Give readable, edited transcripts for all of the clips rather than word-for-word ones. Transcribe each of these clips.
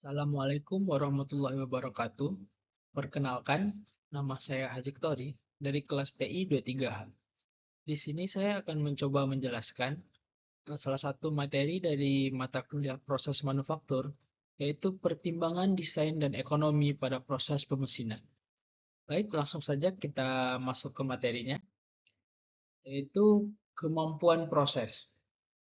Assalamualaikum warahmatullahi wabarakatuh. Perkenalkan, nama saya Hazik Tori dari kelas TI 23H. Di sini saya akan mencoba menjelaskan salah satu materi dari mata kuliah proses manufaktur, yaitu pertimbangan desain dan ekonomi pada proses pemesinan. Baik, langsung saja kita masuk ke materinya, yaitu kemampuan proses.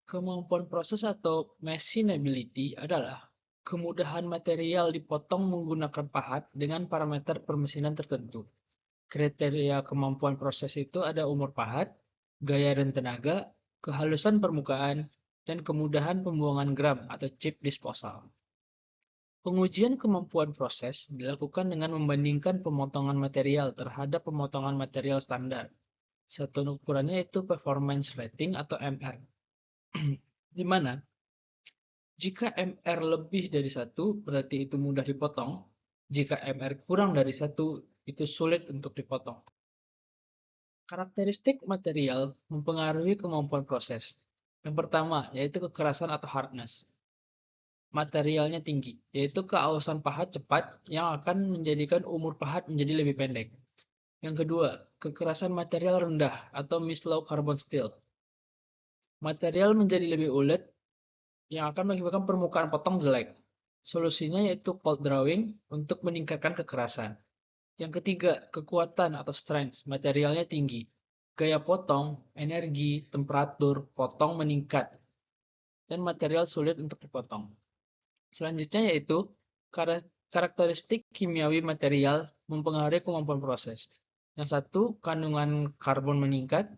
Kemampuan proses atau machinability adalah kemudahan material dipotong menggunakan pahat dengan parameter permesinan tertentu. Kriteria kemampuan proses itu ada umur pahat, gaya dan tenaga, kehalusan permukaan, dan kemudahan pembuangan gram atau chip disposal. Pengujian kemampuan proses dilakukan dengan membandingkan pemotongan material terhadap pemotongan material standar. Satu ukurannya itu performance rating atau MR. Di mana jika MR lebih dari satu, berarti itu mudah dipotong. Jika MR kurang dari satu, itu sulit untuk dipotong. Karakteristik material mempengaruhi kemampuan proses. Yang pertama, yaitu kekerasan atau hardness. Materialnya tinggi, yaitu keausan pahat cepat yang akan menjadikan umur pahat menjadi lebih pendek. Yang kedua, kekerasan material rendah atau mislow carbon steel. Material menjadi lebih ulet yang akan mengakibatkan permukaan potong jelek. Solusinya yaitu cold drawing untuk meningkatkan kekerasan. Yang ketiga, kekuatan atau strength, materialnya tinggi. Gaya potong, energi, temperatur, potong meningkat, dan material sulit untuk dipotong. Selanjutnya yaitu karakteristik kimiawi material mempengaruhi kemampuan proses. Yang satu, kandungan karbon meningkat.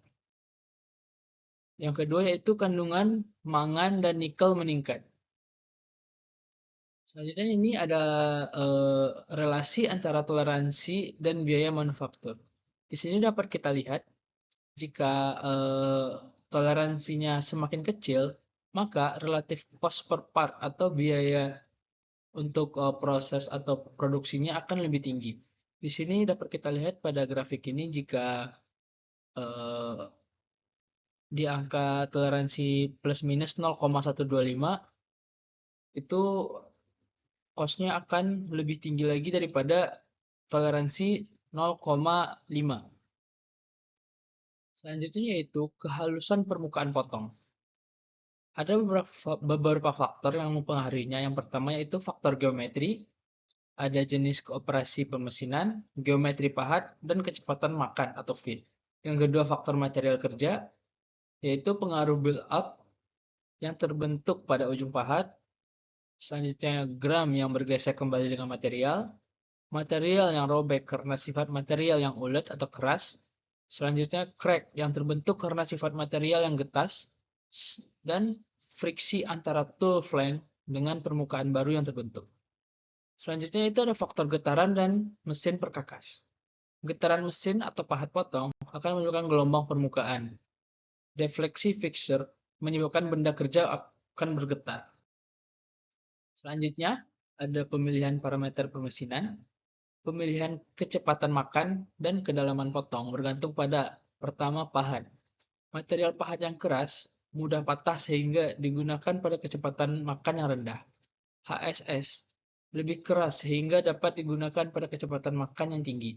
Yang kedua yaitu kandungan mangan dan nikel meningkat. Selanjutnya ini ada relasi antara toleransi dan biaya manufaktur. Di sini dapat kita lihat jika toleransinya semakin kecil, maka relatif cost per part atau biaya untuk proses atau produksinya akan lebih tinggi. Di sini dapat kita lihat pada grafik ini jika eh, di angka toleransi plus minus 0,125 itu cost-nya akan lebih tinggi lagi daripada toleransi 0,5. Selanjutnya yaitu kehalusan permukaan potong. Ada beberapa faktor yang mempengaruhinya. Yang pertama yaitu faktor geometri, ada jenis operasi pemesinan, geometri pahat, dan kecepatan makan atau feed. Yang kedua faktor material kerja, yaitu pengaruh build up yang terbentuk pada ujung pahat. Selanjutnya gram yang bergeser kembali dengan material, material yang robek karena sifat material yang ulet atau keras. Selanjutnya crack yang terbentuk karena sifat material yang getas. Dan friksi antara tool flank dengan permukaan baru yang terbentuk. Selanjutnya itu ada faktor getaran dan mesin perkakas. Getaran mesin atau pahat potong akan menyebabkan gelombang permukaan. Defleksi fixture menyebabkan benda kerja akan bergetar. Selanjutnya ada pemilihan parameter pemesinan, pemilihan kecepatan makan, dan kedalaman potong bergantung pada pertama pahat. Material pahat yang keras mudah patah sehingga digunakan pada kecepatan makan yang rendah. HSS lebih keras sehingga dapat digunakan pada kecepatan makan yang tinggi.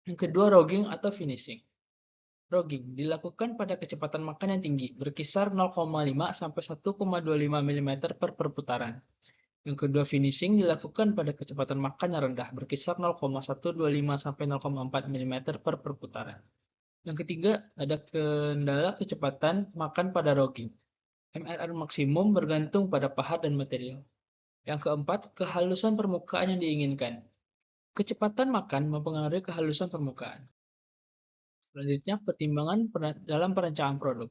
Yang kedua, rogging atau finishing. Rogging dilakukan pada kecepatan makan yang tinggi, berkisar 0,5 sampai 1,25 mm per perputaran. Yang kedua, finishing dilakukan pada kecepatan makan yang rendah, berkisar 0,125 sampai 0,4 mm per perputaran. Yang ketiga, ada kendala kecepatan makan pada rogging. MRR maksimum bergantung pada pahat dan material. Yang keempat, kehalusan permukaan yang diinginkan. Kecepatan makan mempengaruhi kehalusan permukaan. Selanjutnya, pertimbangan dalam perencanaan produk.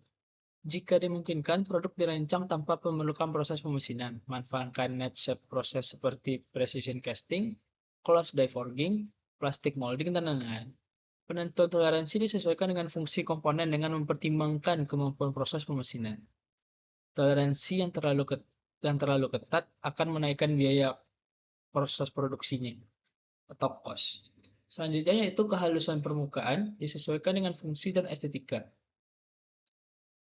Jika dimungkinkan, produk dirancang tanpa memerlukan proses pemesinan. Manfaatkan net shape proses seperti precision casting, closed die forging, plastic molding, dan lain-lain. Penentuan toleransi disesuaikan dengan fungsi komponen dengan mempertimbangkan kemampuan proses pemesinan. Toleransi yang terlalu ketat akan menaikkan biaya proses produksinya atau cost. Selanjutnya yaitu kehalusan permukaan disesuaikan dengan fungsi dan estetika.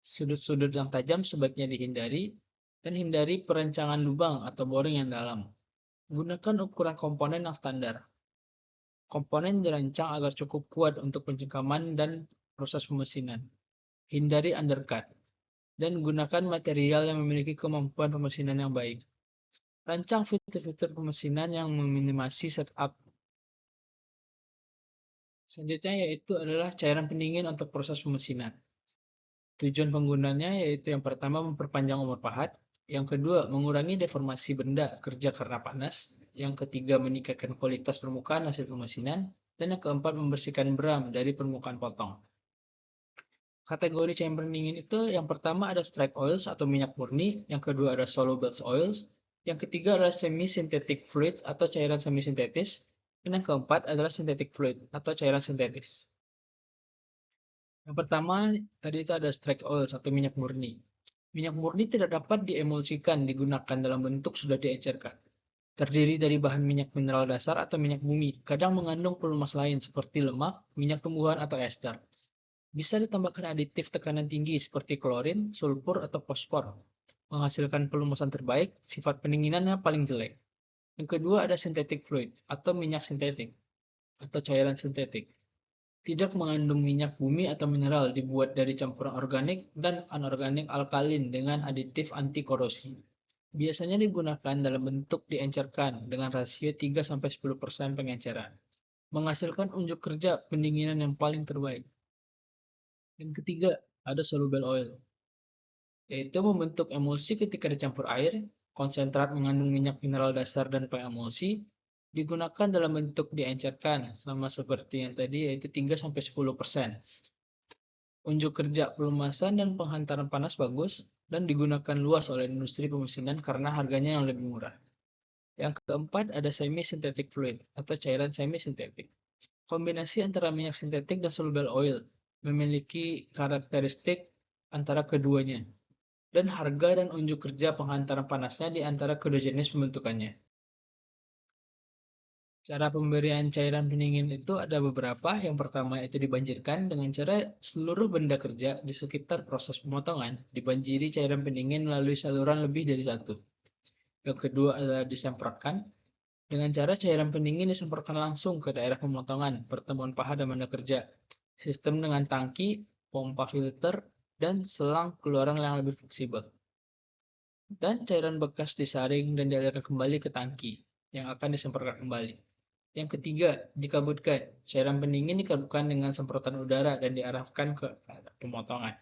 Sudut-sudut yang tajam sebaiknya dihindari dan hindari perencangan lubang atau boring yang dalam. Gunakan ukuran komponen yang standar. Komponen dirancang agar cukup kuat untuk pencengkaman dan proses pemesinan. Hindari undercut. Dan gunakan material yang memiliki kemampuan pemesinan yang baik. Rancang fitur-fitur pemesinan yang meminimasi setup. Selanjutnya yaitu adalah cairan pendingin untuk proses pemesinan. Tujuan penggunanya yaitu yang pertama memperpanjang umur pahat, yang kedua mengurangi deformasi benda kerja karena panas, yang ketiga meningkatkan kualitas permukaan hasil pemesinan, dan yang keempat membersihkan beram dari permukaan potong. Kategori cairan pendingin itu yang pertama ada strike oils atau minyak murni, yang kedua ada soluble oils, yang ketiga adalah semi-synthetic fluids atau cairan semi-sintetis, dan yang keempat adalah synthetic fluid atau cairan sintetis. Yang pertama, tadi itu ada strike oils atau minyak murni. Minyak murni tidak dapat diemulsikan digunakan dalam bentuk sudah diencerkan. Terdiri dari bahan minyak mineral dasar atau minyak bumi, kadang mengandung pelumas lain seperti lemak, minyak tumbuhan, atau ester. Bisa ditambahkan aditif tekanan tinggi seperti klorin, sulfur, atau fosfor. Menghasilkan pelumasan terbaik, sifat pendinginannya paling jelek. Yang kedua ada synthetic fluid atau minyak sintetik atau cairan sintetik. Tidak mengandung minyak bumi atau mineral, dibuat dari campuran organik dan anorganik alkalin dengan aditif anti korosi. Biasanya digunakan dalam bentuk diencerkan dengan rasio 3-10% pengenceran. Menghasilkan unjuk kerja pendinginan yang paling terbaik. Yang ketiga, ada soluble oil, yaitu membentuk emulsi ketika dicampur air, konsentrat mengandung minyak mineral dasar dan pengemulsi, digunakan dalam bentuk diencerkan, sama seperti yang tadi yaitu 3-10%. Unjuk kerja pelumasan dan penghantaran panas bagus, dan digunakan luas oleh industri pemesinan karena harganya yang lebih murah. Yang keempat ada semi-synthetic fluid atau cairan semi-sintetik. Kombinasi antara minyak sintetik dan soluble oil memiliki karakteristik antara keduanya, dan harga dan unjuk kerja penghantaran panasnya di antara kedua jenis pembentukannya. Cara pemberian cairan pendingin itu ada beberapa. Yang pertama itu dibanjirkan dengan cara seluruh benda kerja di sekitar proses pemotongan dibanjiri cairan pendingin melalui saluran lebih dari satu. Yang kedua adalah disemprotkan dengan cara cairan pendingin disemprotkan langsung ke daerah pemotongan, pertemuan paha dan benda kerja. Sistem dengan tangki, pompa filter, dan selang keluaran yang lebih fleksibel. Dan cairan bekas disaring dan dialirkan kembali ke tangki yang akan disemprotkan kembali. Yang ketiga, dikabutkan. Cairan pendingin dikabutkan dengan semprotan udara dan diarahkan ke pemotongan.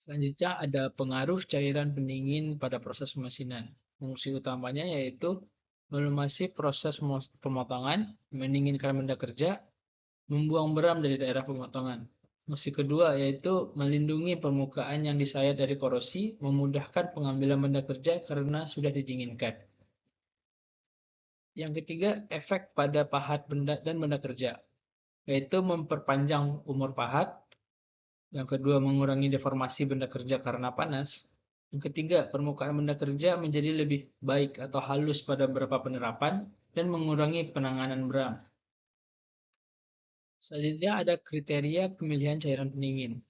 Selanjutnya ada pengaruh cairan pendingin pada proses pemesinan. Fungsi utamanya yaitu melumasi proses pemotongan, mendinginkan benda kerja, membuang beram dari daerah pemotongan. Fungsi kedua yaitu melindungi permukaan yang disayat dari korosi, memudahkan pengambilan benda kerja karena sudah didinginkan. Yang ketiga, efek pada pahat benda dan benda kerja, yaitu memperpanjang umur pahat. Yang kedua, mengurangi deformasi benda kerja karena panas. Yang ketiga, permukaan benda kerja menjadi lebih baik atau halus pada beberapa penerapan dan mengurangi penanganan beram. Selanjutnya ada kriteria pemilihan cairan pendingin.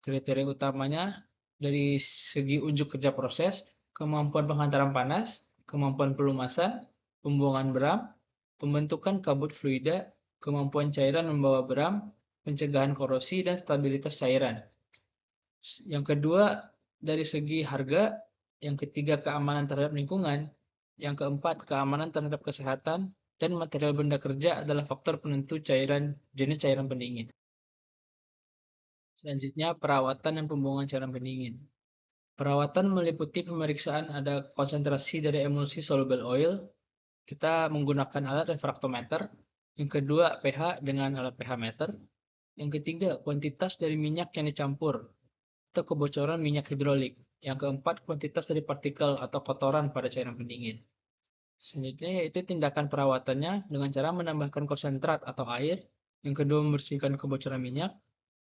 Kriteria utamanya dari segi unjuk kerja proses, kemampuan penghantaran panas, kemampuan pelumasan, pembuangan beram, pembentukan kabut fluida, kemampuan cairan membawa beram, pencegahan korosi, dan stabilitas cairan. Yang kedua, dari segi harga. Yang ketiga, keamanan terhadap lingkungan. Yang keempat, keamanan terhadap kesehatan. Dan material benda kerja adalah faktor penentu jenis cairan pendingin. Selanjutnya, perawatan dan pembuangan cairan pendingin. Perawatan meliputi pemeriksaan ada konsentrasi dari emulsi soluble oil. Kita menggunakan alat refraktometer. Yang kedua, pH dengan alat pH meter. Yang ketiga, kuantitas dari minyak yang dicampur atau kebocoran minyak hidrolik. Yang keempat, kuantitas dari partikel atau kotoran pada cairan pendingin. Selanjutnya yaitu tindakan perawatannya dengan cara menambahkan konsentrat atau air. Yang kedua, membersihkan kebocoran minyak.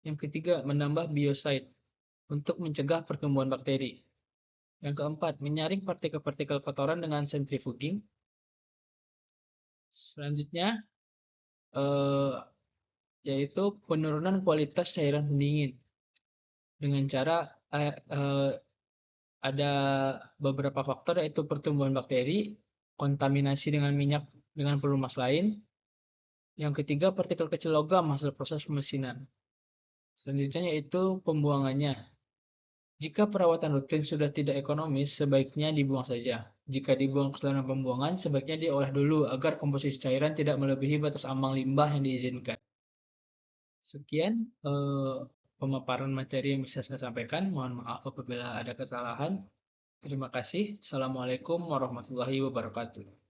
Yang ketiga, menambah bioside untuk mencegah pertumbuhan bakteri. Yang keempat, menyaring partikel-partikel kotoran dengan centrifuging. Selanjutnya, yaitu penurunan kualitas cairan pendingin dengan cara ada beberapa faktor yaitu pertumbuhan bakteri, kontaminasi dengan minyak dengan pelumas lain. Yang ketiga, partikel kecil logam hasil proses pemesinan. Selanjutnya yaitu pembuangannya. Jika perawatan rutin sudah tidak ekonomis, sebaiknya dibuang saja. Jika dibuang ke saluran pembuangan, sebaiknya diolah dulu agar komposisi cairan tidak melebihi batas ambang limbah yang diizinkan. Sekian pemaparan materi yang bisa saya sampaikan. Mohon maaf apabila ada kesalahan. Terima kasih. Assalamualaikum warahmatullahi wabarakatuh.